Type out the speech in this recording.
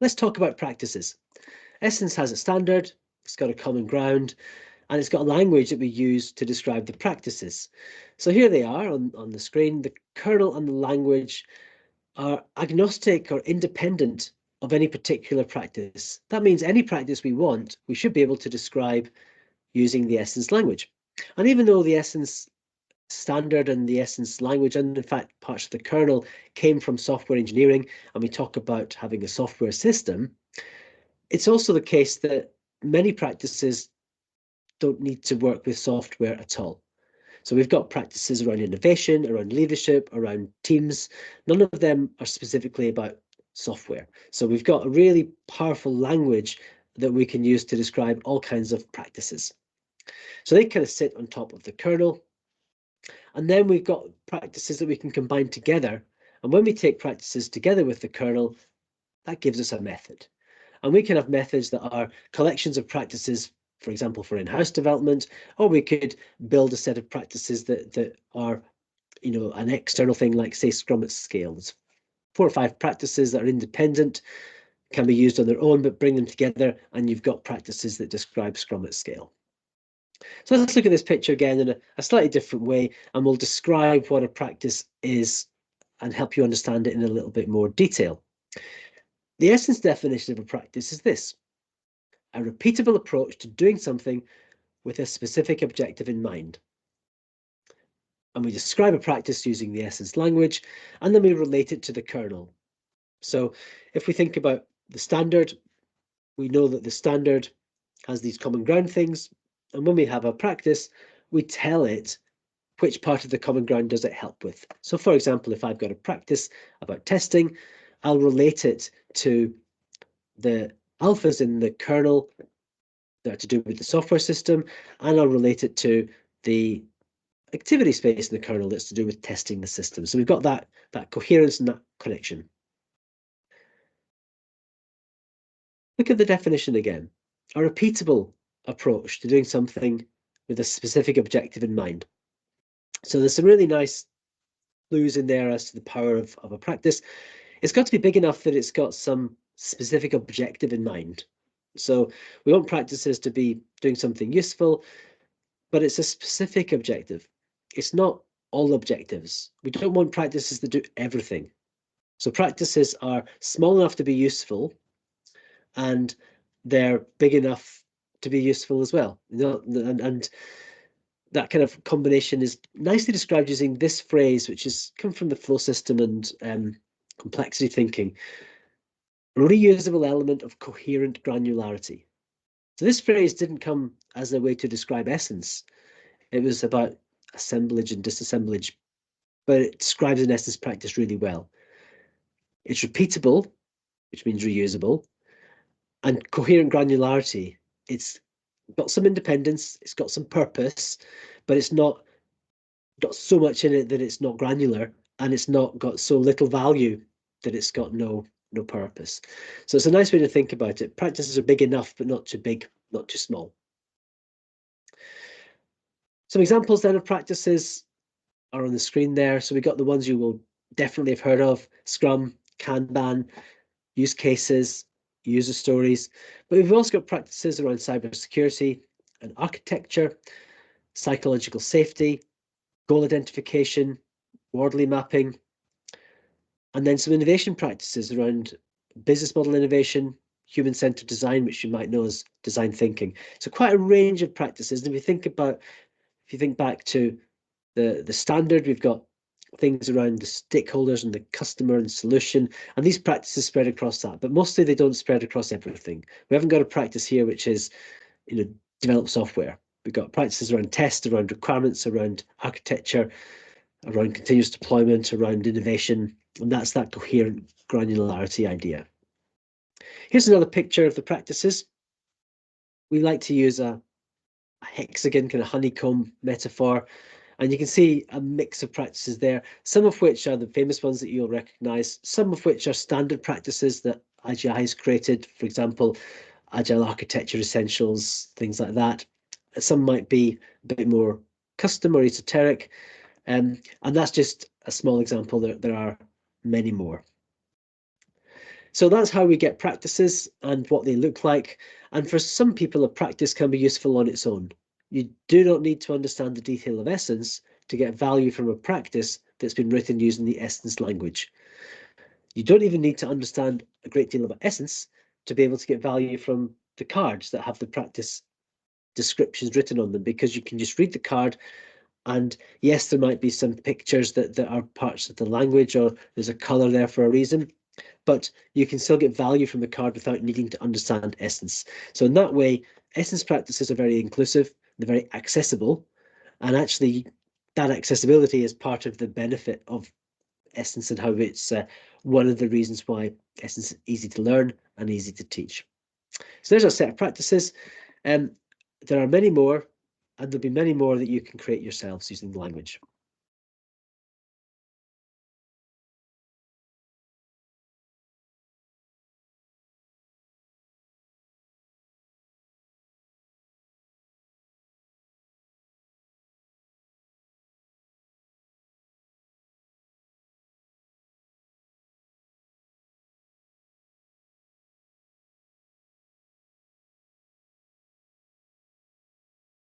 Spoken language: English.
Let's talk about practices. Essence has a standard, it's got a common ground, and it's got a language that we use to describe the practices. So here they are on the screen. The kernel and the language are agnostic or independent of any particular practice. That means any practice we want, we should be able to describe using the Essence language. And even though the Essence standard and the Essence language, and in fact parts of the kernel, came from software engineering, and we talk about having a software system, it's also the case that many practices don't need to work with software at all. So we've got practices around innovation, around leadership, around teams. None of them are specifically about software. So we've got a really powerful language that we can use to describe all kinds of practices. So they kind of sit on top of the kernel. And then we've got practices that we can combine together. And when we take practices together with the kernel, that gives us a method. And we can have methods that are collections of practices, for example, for in-house development, or we could build a set of practices that are, an external thing like, say, Scrum at scale. There's 4 or 5 practices that are independent, can be used on their own, but bring them together, and you've got practices that describe Scrum at scale. So let's look at this picture again in a slightly different way, and we'll describe what a practice is and help you understand it in a little bit more detail. The Essence definition of a practice is this: a repeatable approach to doing something with a specific objective in mind. And we describe a practice using the Essence language, and then we relate it to the kernel. So if we think about the standard, we know that the standard has these common ground things. And when we have a practice, we tell it which part of the common ground does it help with. So for example, if I've got a practice about testing, I'll relate it to the alphas in the kernel that are to do with the software system, and I'll relate it to the activity space in the kernel that's to do with testing the system. So we've got that coherence and that connection. Look at the definition again: a repeatable approach to doing something with a specific objective in mind. So there's some really nice clues in there as to the power of a practice. It's got to be big enough that it's got some specific objective in mind. So we want practices to be doing something useful, but it's a specific objective. It's not all objectives. We don't want practices to do everything. So practices are small enough to be useful, and they're big enough to be useful as well. And that kind of combination is nicely described using this phrase, which has come from the flow system and complexity thinking: reusable element of coherent granularity. So this phrase didn't come as a way to describe Essence. It was about assemblage and disassemblage, but it describes an Essence practice really well. It's repeatable, which means reusable, and coherent granularity. It's got some independence, it's got some purpose, but it's not got so much in it that it's not granular, and it's not got so little value that it's got no purpose. So it's a nice way to think about it. Practices are big enough, but not too big, not too small. Some examples then of practices are on the screen there. So we got the ones you will definitely have heard of: Scrum, Kanban, use cases, user stories. But we've also got practices around cybersecurity and architecture, psychological safety, goal identification, Wardley mapping, and then some innovation practices around business model innovation, human-centered design, which you might know as design thinking. So quite a range of practices. And if you think back to the standard, we've got things around the stakeholders and the customer and solution, and these practices spread across that, but mostly they don't spread across everything. We haven't got a practice here which is, develop software. We've got practices around test, around requirements, around architecture, around continuous deployment, around innovation, and that's that coherent granularity idea. Here's another picture of the practices. We like to use a hexagon, kind of honeycomb metaphor, and you can see a mix of practices there, some of which are the famous ones that you'll recognize, some of which are standard practices that AGI has created, for example, Agile Architecture Essentials, things like that. Some might be a bit more custom or esoteric, and that's just a small example. There are many more. So that's how we get practices and what they look like. And for some people, a practice can be useful on its own. You do not need to understand the detail of Essence to get value from a practice that's been written using the Essence language. You don't even need to understand a great deal about Essence to be able to get value from the cards that have the practice descriptions written on them, because you can just read the card, and yes, there might be some pictures that are parts of the language, or there's a color there for a reason, but you can still get value from the card without needing to understand Essence. So in that way, Essence practices are very inclusive, they're very accessible, and actually that accessibility is part of the benefit of Essence and how it's one of the reasons why Essence is easy to learn and easy to teach. So there's a set of practices. There are many more, and there'll be many more that you can create yourselves using the language.